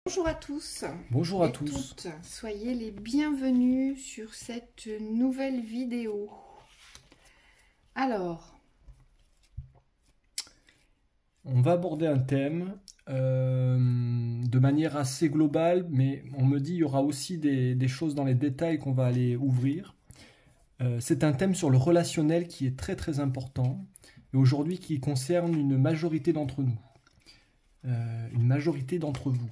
Bonjour à tous Bonjour à et tous. toutes, soyez les bienvenus sur cette nouvelle vidéo. Alors, On va aborder un thème de manière assez globale, mais on me dit qu'il y aura aussi des choses dans les détails qu'on va aller ouvrir. C'est un thème sur le relationnel qui est très très important et aujourd'hui qui concerne une majorité d'entre nous, une majorité d'entre vous.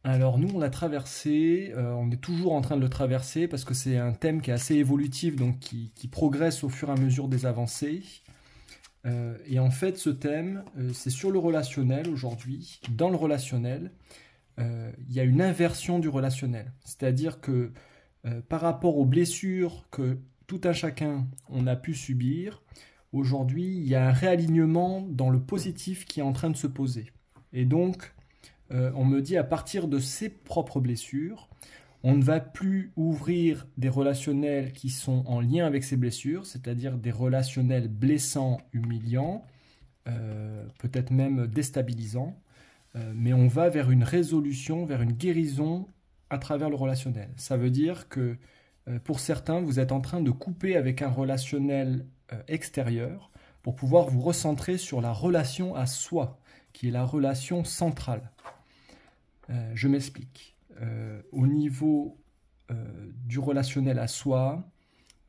Alors nous, on l'a traversé, on est toujours en train de le traverser parce que c'est un thème qui est assez évolutif, donc qui progresse au fur et à mesure des avancées. Et en fait, ce thème, c'est sur le relationnel aujourd'hui. Dans le relationnel, il y a une inversion du relationnel. C'est-à-dire que par rapport aux blessures que tout un chacun on a pu subir, aujourd'hui, il y a un réalignement dans le positif qui est en train de se poser. Et donc, on me dit à partir de ses propres blessures, on ne va plus ouvrir des relationnels qui sont en lien avec ces blessures, c'est-à-dire des relationnels blessants, humiliants, peut-être même déstabilisants, mais on va vers une résolution, vers une guérison à travers le relationnel. Ça veut dire que pour certains, vous êtes en train de couper avec un relationnel extérieur pour pouvoir vous recentrer sur la relation à soi, qui est la relation centrale. Je m'explique. Au niveau du relationnel à soi,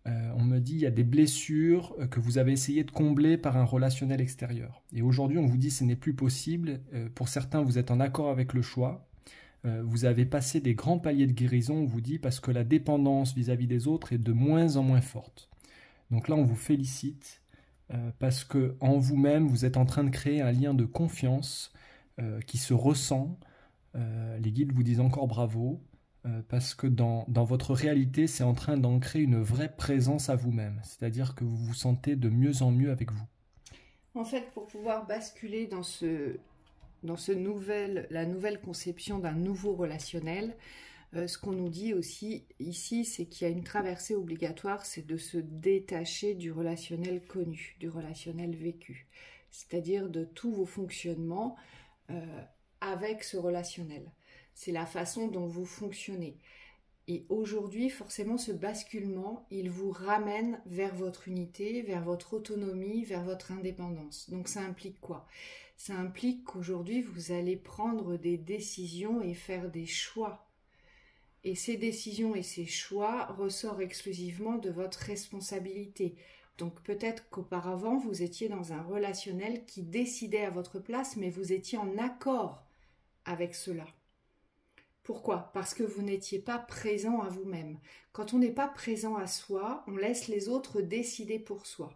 on me dit qu'il y a des blessures que vous avez essayé de combler par un relationnel extérieur. Et aujourd'hui, on vous dit que ce n'est plus possible. Pour certains, vous êtes en accord avec le choix. Vous avez passé des grands paliers de guérison, on vous dit, parce que la dépendance vis-à-vis des autres est de moins en moins forte. Donc là, on vous félicite parce que en vous-même, vous êtes en train de créer un lien de confiance qui se ressent. Les guides vous disent encore bravo, parce que dans votre réalité, c'est en train d'ancrer une vraie présence à vous-même. C'est-à-dire que vous vous sentez de mieux en mieux avec vous. en fait, pour pouvoir basculer dans la nouvelle conception d'un nouveau relationnel, ce qu'on nous dit aussi ici, c'est qu'il y a une traversée obligatoire, c'est de se détacher du relationnel connu, du relationnel vécu. C'est-à-dire de tous vos fonctionnements avec ce relationnel. C'est la façon dont vous fonctionnez. Et aujourd'hui, forcément, ce basculement, il vous ramène vers votre unité, vers votre autonomie, vers votre indépendance. Donc ça implique quoi? Ça implique qu'aujourd'hui, vous allez prendre des décisions et faire des choix. Et ces décisions et ces choix ressortent exclusivement de votre responsabilité. Donc peut-être qu'auparavant, vous étiez dans un relationnel qui décidait à votre place, mais vous étiez en accord avec cela. Pourquoi? Parce que vous n'étiez pas présent à vous-même. Quand on n'est pas présent à soi, on laisse les autres décider pour soi.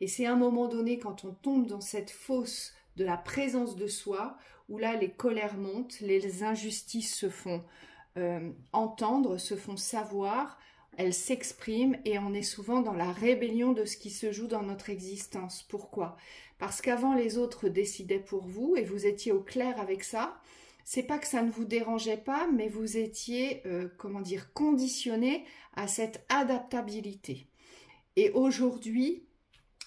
Et c'est à un moment donné, quand on tombe dans cette fosse de la présence de soi, où là les colères montent, les injustices se font entendre, se font savoir, elles s'expriment et on est souvent dans la rébellion de ce qui se joue dans notre existence. Pourquoi? Parce qu'avant les autres décidaient pour vous et vous étiez au clair avec ça. C'est pas que ça ne vous dérangeait pas, mais vous étiez, conditionné à cette adaptabilité. Et aujourd'hui,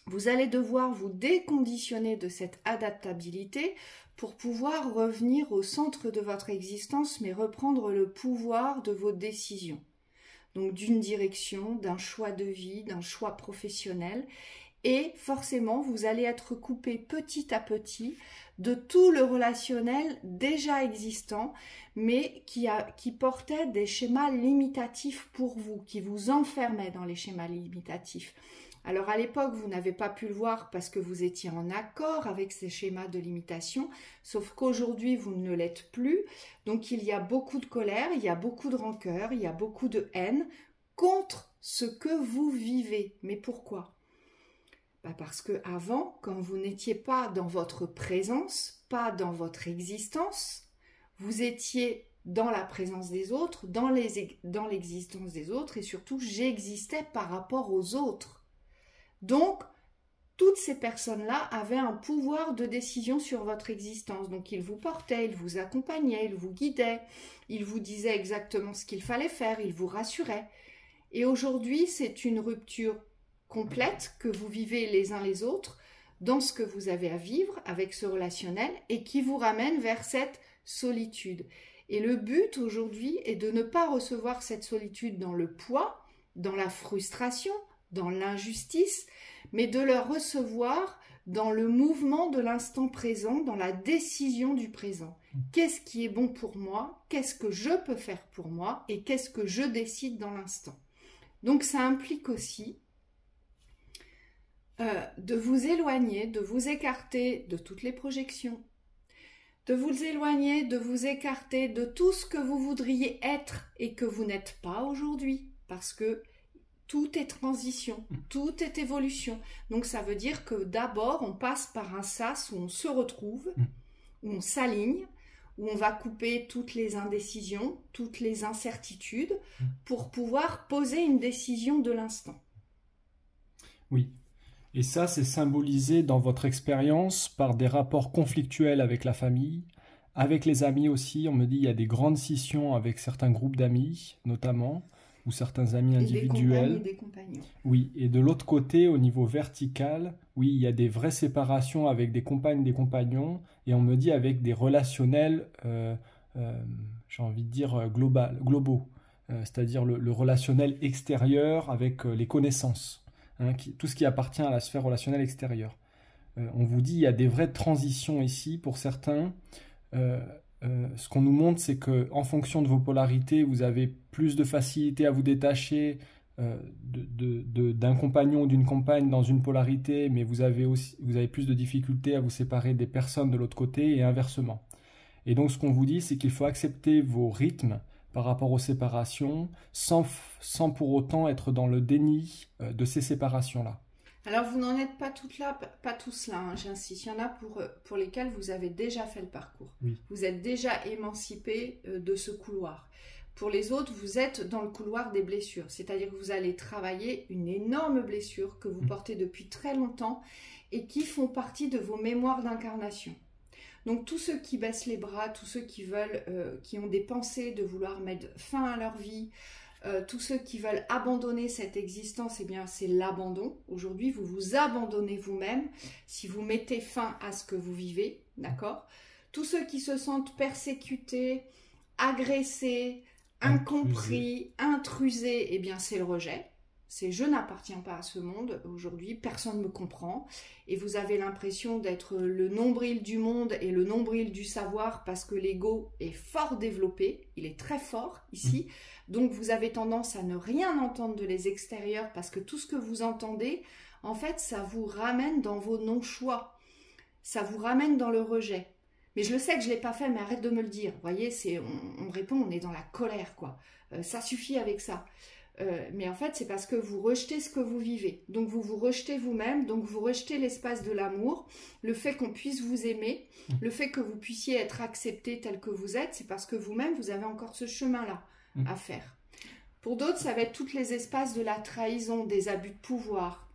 vous allez devoir vous déconditionner de cette adaptabilité pour pouvoir revenir au centre de votre existence, mais reprendre le pouvoir de vos décisions. Donc d'une direction, d'un choix de vie, d'un choix professionnel. Et forcément, vous allez être coupé petit à petit de tout le relationnel déjà existant, mais qui portait des schémas limitatifs pour vous, qui vous enfermait dans les schémas limitatifs. Alors à l'époque, vous n'avez pas pu le voir parce que vous étiez en accord avec ces schémas de limitation, sauf qu'aujourd'hui, vous ne l'êtes plus. Donc il y a beaucoup de colère, il y a beaucoup de rancœur, il y a beaucoup de haine contre ce que vous vivez. Mais pourquoi ? Parce que avant, quand vous n'étiez pas dans votre présence, pas dans votre existence, vous étiez dans la présence des autres, dans l'existence des autres, et surtout, j'existais par rapport aux autres. Donc, toutes ces personnes-là avaient un pouvoir de décision sur votre existence. Donc, ils vous portaient, ils vous accompagnaient, ils vous guidaient, ils vous disaient exactement ce qu'il fallait faire, ils vous rassuraient. Et aujourd'hui, c'est une rupture complète que vous vivez les uns les autres dans ce que vous avez à vivre avec ce relationnel et qui vous ramène vers cette solitude. Et le but aujourd'hui est de ne pas recevoir cette solitude dans le poids, dans la frustration, dans l'injustice, mais de le recevoir dans le mouvement de l'instant présent, dans la décision du présent. Qu'est-ce qui est bon pour moi? Qu'est-ce que je peux faire pour moi? Et qu'est-ce que je décide dans l'instant? Donc ça implique aussi de vous éloigner, de vous écarter de toutes les projections, de vous éloigner, de vous écarter de tout ce que vous voudriez être et que vous n'êtes pas aujourd'hui, parce que tout est transition, tout est évolution. Donc ça veut dire que d'abord on passe par un sas où on se retrouve, où on s'aligne, où on va couper toutes les indécisions, toutes les incertitudes, pour pouvoir poser une décision de l'instant. Oui. Et ça, c'est symbolisé dans votre expérience par des rapports conflictuels avec la famille, avec les amis aussi. On me dit qu'il y a des grandes scissions avec certains groupes d'amis, notamment, ou certains amis individuels. Des compagnons. Oui, et de l'autre côté, au niveau vertical, oui, il y a des vraies séparations avec des compagnes, des compagnons, et on me dit avec des relationnels, j'ai envie de dire, globaux, c'est-à-dire le relationnel extérieur avec les connaissances. Hein, tout ce qui appartient à la sphère relationnelle extérieure. On vous dit il y a des vraies transitions ici pour certains. Ce qu'on nous montre, c'est qu'en fonction de vos polarités, vous avez plus de facilité à vous détacher d'un compagnon ou d'une compagne dans une polarité, mais vous avez plus de difficultés à vous séparer des personnes de l'autre côté et inversement. Et donc ce qu'on vous dit, c'est qu'il faut accepter vos rythmes par rapport aux séparations, sans pour autant être dans le déni de ces séparations-là. Alors vous n'en êtes pas toutes là, pas tous là, hein, j'insiste. Il y en a pour lesquels vous avez déjà fait le parcours. Oui. Vous êtes déjà émancipé de ce couloir. Pour les autres, vous êtes dans le couloir des blessures. C'est-à-dire que vous allez travailler une énorme blessure que vous portez depuis très longtemps et qui font partie de vos mémoires d'incarnation. Donc tous ceux qui baissent les bras, tous ceux qui veulent, qui ont des pensées de vouloir mettre fin à leur vie, tous ceux qui veulent abandonner cette existence, eh bien c'est l'abandon. Aujourd'hui, vous vous abandonnez vous-même si vous mettez fin à ce que vous vivez, d'accord? Tous ceux qui se sentent persécutés, agressés, incompris, intrusés, eh bien c'est le rejet. C'est je n'appartiens pas à ce monde aujourd'hui, personne ne me comprend et vous avez l'impression d'être le nombril du monde et le nombril du savoir parce que l'ego est fort développé, il est très fort ici, donc vous avez tendance à ne rien entendre de les extérieurs parce que tout ce que vous entendez, en fait, ça vous ramène dans vos non-choix, ça vous ramène dans le rejet. Mais je le sais que je ne l'ai pas fait, mais arrête de me le dire. Vous voyez, on répond, on est dans la colère, quoi. Ça suffit avec ça. Mais en fait, c'est parce que vous rejetez ce que vous vivez. Donc, vous vous rejetez vous-même, donc vous rejetez l'espace de l'amour, le fait qu'on puisse vous aimer, le fait que vous puissiez être accepté tel que vous êtes, c'est parce que vous-même, vous avez encore ce chemin-là à faire. Pour d'autres, ça va être tous les espaces de la trahison, des abus de pouvoir,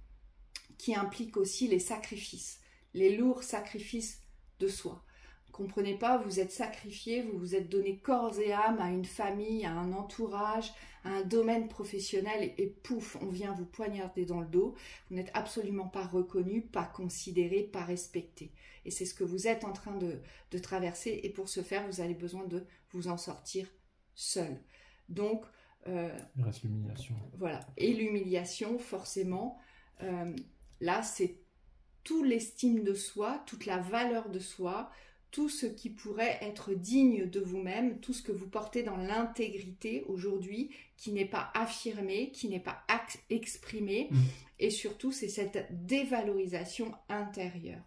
qui impliquent aussi les sacrifices, les lourds sacrifices de soi. Comprenez pas, vous êtes sacrifié, vous vous êtes donné corps et âme à une famille, à un entourage, à un domaine professionnel et pouf, on vient vous poignarder dans le dos. Vous n'êtes absolument pas reconnu, pas considéré, pas respecté. Et c'est ce que vous êtes en train de traverser et pour ce faire, vous avez besoin de vous en sortir seul. Donc, il reste l'humiliation. Voilà, et l'humiliation, forcément, là, c'est toute l'estime de soi, toute la valeur de soi, tout ce qui pourrait être digne de vous-même, tout ce que vous portez dans l'intégrité aujourd'hui, qui n'est pas affirmé, qui n'est pas exprimé, et surtout c'est cette dévalorisation intérieure.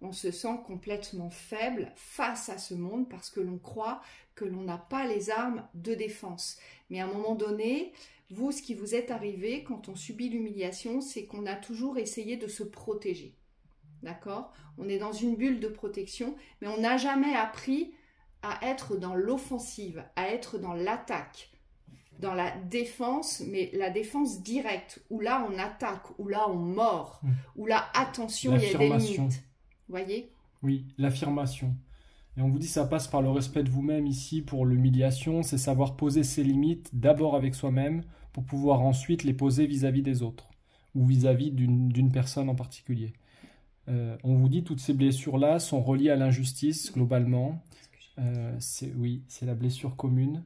On se sent complètement faible face à ce monde parce que l'on croit que l'on n'a pas les armes de défense. Mais à un moment donné, vous, ce qui vous est arrivé quand on subit l'humiliation, c'est qu'on a toujours essayé de se protéger. D'accord? On est dans une bulle de protection, mais on n'a jamais appris à être dans l'offensive, à être dans l'attaque, dans la défense, mais la défense directe, où là on attaque, où là on mord, où là, attention, il y a des limites. Vous voyez? Oui, l'affirmation. Et on vous dit ça passe par le respect de vous-même ici pour l'humiliation, c'est savoir poser ses limites d'abord avec soi-même pour pouvoir ensuite les poser vis-à-vis des autres ou vis-à-vis d'une personne en particulier. On vous dit toutes ces blessures-là sont reliées à l'injustice globalement. Oui, c'est la blessure commune.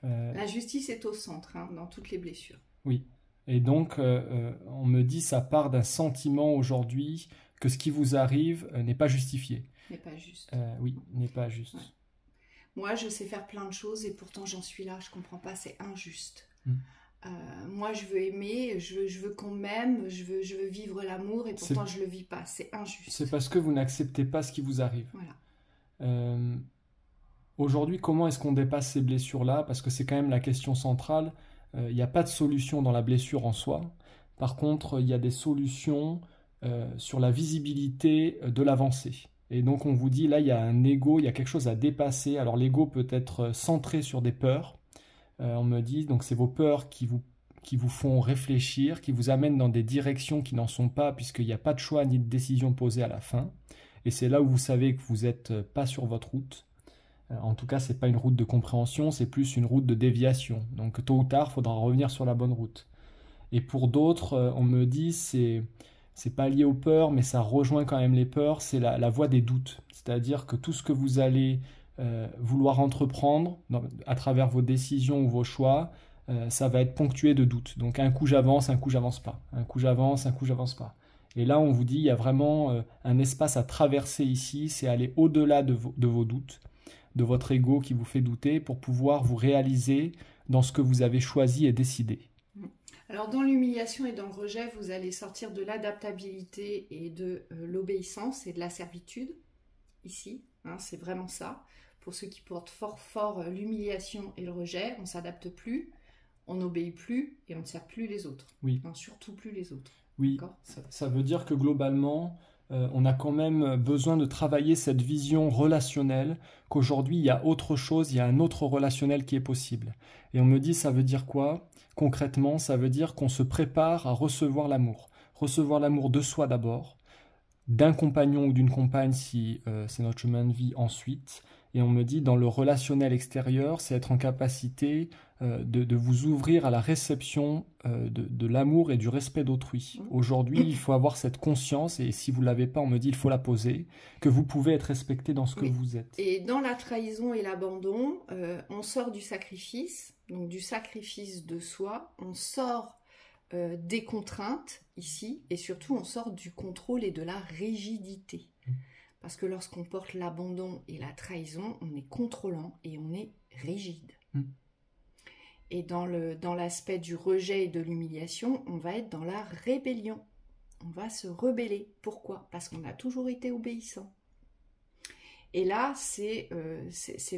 L'injustice est au centre dans toutes les blessures. Oui. Et donc, on me dit ça part d'un sentiment aujourd'hui que ce qui vous arrive n'est pas justifié. N'est pas juste. Oui, n'est pas juste. Ouais. Moi, je sais faire plein de choses et pourtant j'en suis là, je comprends pas, c'est injuste. Moi, je veux aimer, je veux qu'on m'aime, je veux vivre l'amour et pourtant je le vis pas, c'est injuste. C'est parce que vous n'acceptez pas ce qui vous arrive. Voilà. Aujourd'hui, comment est-ce qu'on dépasse ces blessures-là? Parce que c'est quand même la question centrale. Il n'y a pas de solution dans la blessure en soi. Par contre, il y a des solutions sur la visibilité de l'avancée. Et donc, on vous dit, là, il y a un ego, il y a quelque chose à dépasser. Alors, l'ego peut être centré sur des peurs. On me dit, donc, c'est vos peurs qui vous font réfléchir, qui vous amènent dans des directions qui n'en sont pas, puisqu'il n'y a pas de choix ni de décision posée à la fin. Et c'est là où vous savez que vous n'êtes pas sur votre route. En tout cas, ce n'est pas une route de compréhension, c'est plus une route de déviation. Donc tôt ou tard, il faudra revenir sur la bonne route. Et pour d'autres, on me dit, c'est pas lié aux peurs, mais ça rejoint quand même les peurs, c'est la voie des doutes. C'est-à-dire que tout ce que vous allez vouloir entreprendre à travers vos décisions ou vos choix, ça va être ponctué de doutes. Donc un coup j'avance pas. Un coup j'avance pas. Et là, on vous dit, il y a vraiment un espace à traverser ici, c'est aller au-delà de vos doutes, de votre ego qui vous fait douter pour pouvoir vous réaliser dans ce que vous avez choisi et décidé. Alors dans l'humiliation et dans le rejet, vous allez sortir de l'adaptabilité et de l'obéissance et de la servitude, ici, c'est vraiment ça. Pour ceux qui portent fort l'humiliation et le rejet, on ne s'adapte plus, on n'obéit plus et on ne sert plus les autres. Oui. Surtout plus les autres. Oui, ça veut dire que globalement, on a quand même besoin de travailler cette vision relationnelle, qu'aujourd'hui il y a autre chose, il y a un autre relationnel qui est possible. Et on me dit, ça veut dire quoi? Concrètement, ça veut dire qu'on se prépare à recevoir l'amour. Recevoir l'amour de soi d'abord, d'un compagnon ou d'une compagne si c'est notre chemin de vie ensuite. Et on me dit, dans le relationnel extérieur, c'est être en capacité de vous ouvrir à la réception de l'amour et du respect d'autrui. Aujourd'hui, il faut avoir cette conscience, et si vous ne l'avez pas, on me dit, il faut la poser, que vous pouvez être respecté dans ce que vous êtes. Et dans la trahison et l'abandon, on sort du sacrifice, donc du sacrifice de soi, on sort des contraintes ici, et surtout on sort du contrôle et de la rigidité. Parce que lorsqu'on porte l'abandon et la trahison, on est contrôlant et on est rigide. Et dans l'aspect du rejet et de l'humiliation, on va être dans la rébellion. On va se rebeller. Pourquoi? Parce qu'on a toujours été obéissant. Et là, c'est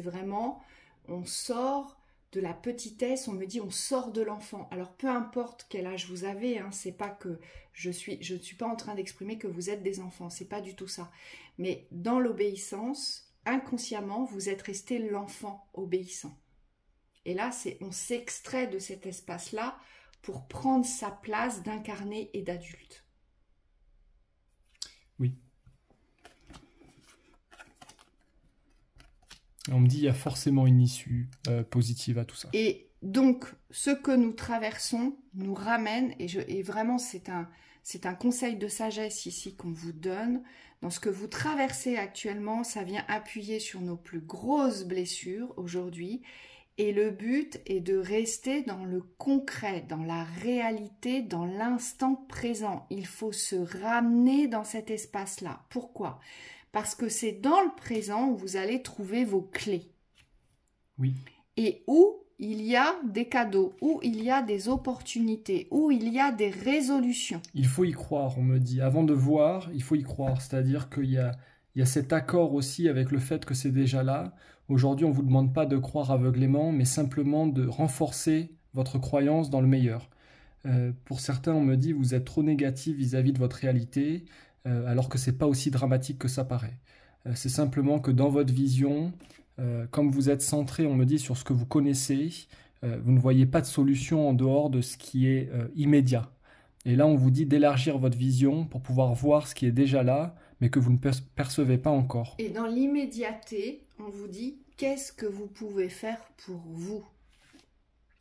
vraiment, on sort de la petitesse, on me dit on sort de l'enfant. Alors peu importe quel âge vous avez, c'est pas que je ne suis pas en train d'exprimer que vous êtes des enfants, c'est pas du tout ça. Mais dans l'obéissance, inconsciemment, vous êtes resté l'enfant obéissant. Et là, on s'extrait de cet espace-là pour prendre sa place d'incarné et d'adulte. Oui. On me dit il y a forcément une issue positive à tout ça. Et donc, ce que nous traversons nous ramène, et vraiment c'est un conseil de sagesse ici qu'on vous donne, dans ce que vous traversez actuellement, ça vient appuyer sur nos plus grosses blessures aujourd'hui, et le but est de rester dans le concret, dans la réalité, dans l'instant présent. Il faut se ramener dans cet espace-là. Pourquoi ? Parce que c'est dans le présent où vous allez trouver vos clés. Oui. Et où il y a des cadeaux, où il y a des opportunités, où il y a des résolutions. Il faut y croire, on me dit. Avant de voir, il faut y croire. C'est-à-dire qu'il y a cet accord aussi avec le fait que c'est déjà là. Aujourd'hui, on ne vous demande pas de croire aveuglément, mais simplement de renforcer votre croyance dans le meilleur. Pour certains, on me dit, vous êtes trop négatif vis-à-vis de votre réalité, alors que ce n'est pas aussi dramatique que ça paraît. C'est simplement que dans votre vision, comme vous êtes centré, on me dit, sur ce que vous connaissez, vous ne voyez pas de solution en dehors de ce qui est immédiat. Et là, on vous dit d'élargir votre vision pour pouvoir voir ce qui est déjà là, mais que vous ne percevez pas encore. Et dans l'immédiateté, on vous dit, qu'est-ce que vous pouvez faire pour vous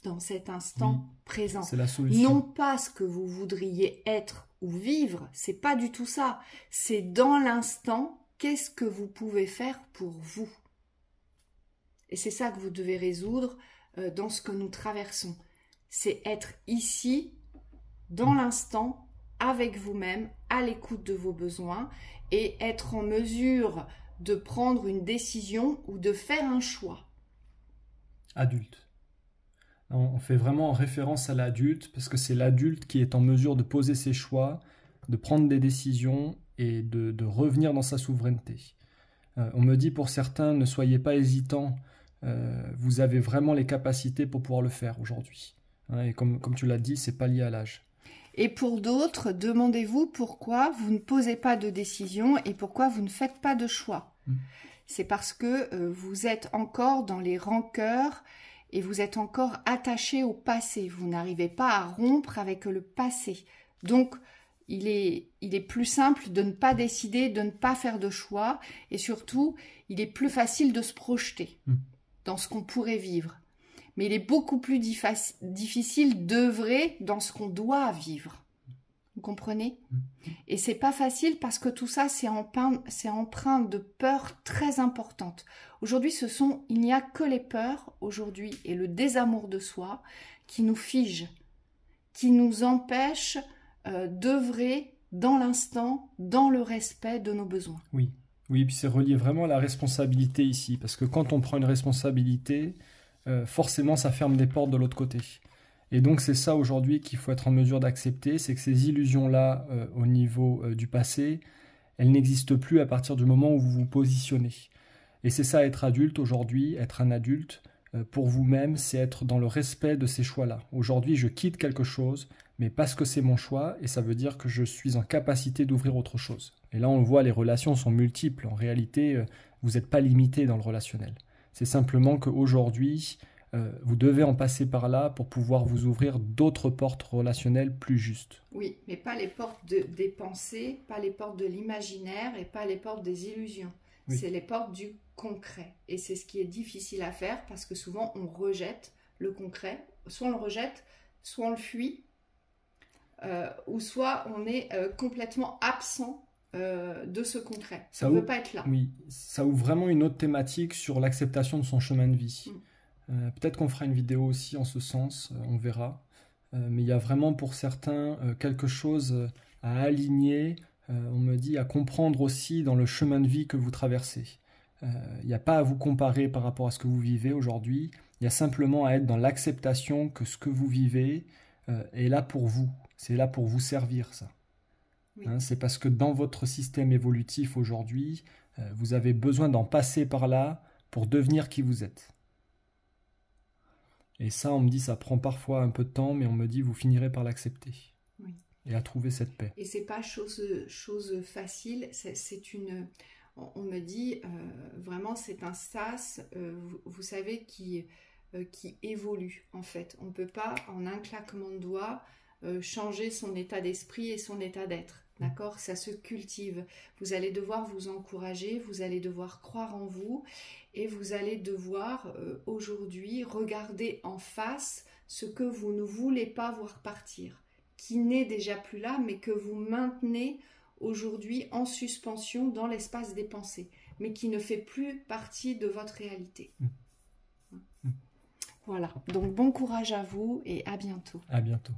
dans cet instant présent? C'est la solution. Non pas ce que vous voudriez être ou vivre, c'est pas du tout ça. C'est dans l'instant, qu'est-ce que vous pouvez faire pour vous? Et c'est ça que vous devez résoudre dans ce que nous traversons. C'est être ici, dans l'instant, avec vous-même, à l'écoute de vos besoins et être en mesure de prendre une décision ou de faire un choix. Adulte. On fait vraiment référence à l'adulte parce que c'est l'adulte qui est en mesure de poser ses choix, de prendre des décisions et de revenir dans sa souveraineté. On me dit pour certains, ne soyez pas hésitants, vous avez vraiment les capacités pour pouvoir le faire aujourd'hui. Et comme tu l'as dit, c'est pas lié à l'âge. Et pour d'autres, demandez-vous pourquoi vous ne posez pas de décision et pourquoi vous ne faites pas de choix. C'est parce que vous êtes encore dans les rancœurs et vous êtes encore attaché au passé. Vous n'arrivez pas à rompre avec le passé. Donc, il est plus simple de ne pas décider, de ne pas faire de choix. Et surtout, il est plus facile de se projeter dans ce qu'on pourrait vivre. Mais il est beaucoup plus difficile d'œuvrer dans ce qu'on doit vivre. Vous comprenez? Et c'est pas facile parce que tout ça, c'est empreint de peurs très importantes. Aujourd'hui, il n'y a que les peurs aujourd'hui et le désamour de soi qui nous figent, qui nous empêchent d'œuvrer dans l'instant, dans le respect de nos besoins. Oui, puis c'est relié vraiment à la responsabilité ici, parce que quand on prend une responsabilité, forcément ça ferme des portes de l'autre côté. Et donc c'est ça aujourd'hui qu'il faut être en mesure d'accepter, c'est que ces illusions-là au niveau du passé, elles n'existent plus à partir du moment où vous vous positionnez. Et c'est ça être adulte aujourd'hui, être un adulte, pour vous-même, c'est être dans le respect de ces choix-là. Aujourd'hui, je quitte quelque chose, mais parce que c'est mon choix, et ça veut dire que je suis en capacité d'ouvrir autre chose. Et là, on le voit, les relations sont multiples. En réalité, vous n'êtes pas limité dans le relationnel. C'est simplement qu'aujourd'hui, vous devez en passer par là pour pouvoir vous ouvrir d'autres portes relationnelles plus justes. Oui, mais pas les portes des pensées, pas les portes de l'imaginaire et pas les portes des illusions. Oui. C'est les portes du concret. Et c'est ce qui est difficile à faire parce que souvent on rejette le concret. Soit on le rejette, soit on le fuit, ou soit on est complètement absent de ce concret. Ça ne veut pas être là. Oui, ça ouvre vraiment une autre thématique sur l'acceptation de son chemin de vie. Peut-être qu'on fera une vidéo aussi en ce sens, on verra. Mais il y a vraiment pour certains quelque chose à aligner, on me dit, à comprendre aussi dans le chemin de vie que vous traversez. Il n'y a pas à vous comparer par rapport à ce que vous vivez aujourd'hui. Il y a simplement à être dans l'acceptation que ce que vous vivez est là pour vous. C'est là pour vous servir, ça. Oui. C'est parce que dans votre système évolutif aujourd'hui, vous avez besoin d'en passer par là pour devenir qui vous êtes. Et ça, on me dit, ça prend parfois un peu de temps, mais on me dit, vous finirez par l'accepter. Oui. Et à trouver cette paix. Et c'est pas chose facile, on me dit, vraiment, c'est un sas, vous savez, qui évolue, en fait. On ne peut pas, en un claquement de doigts, changer son état d'esprit et son état d'être. D'accord? Ça se cultive. Vous allez devoir vous encourager, vous allez devoir croire en vous et vous allez devoir aujourd'hui regarder en face ce que vous ne voulez pas voir partir, qui n'est déjà plus là, mais que vous maintenez aujourd'hui en suspension dans l'espace des pensées, mais qui ne fait plus partie de votre réalité. Voilà. Donc bon courage à vous et à bientôt. À bientôt.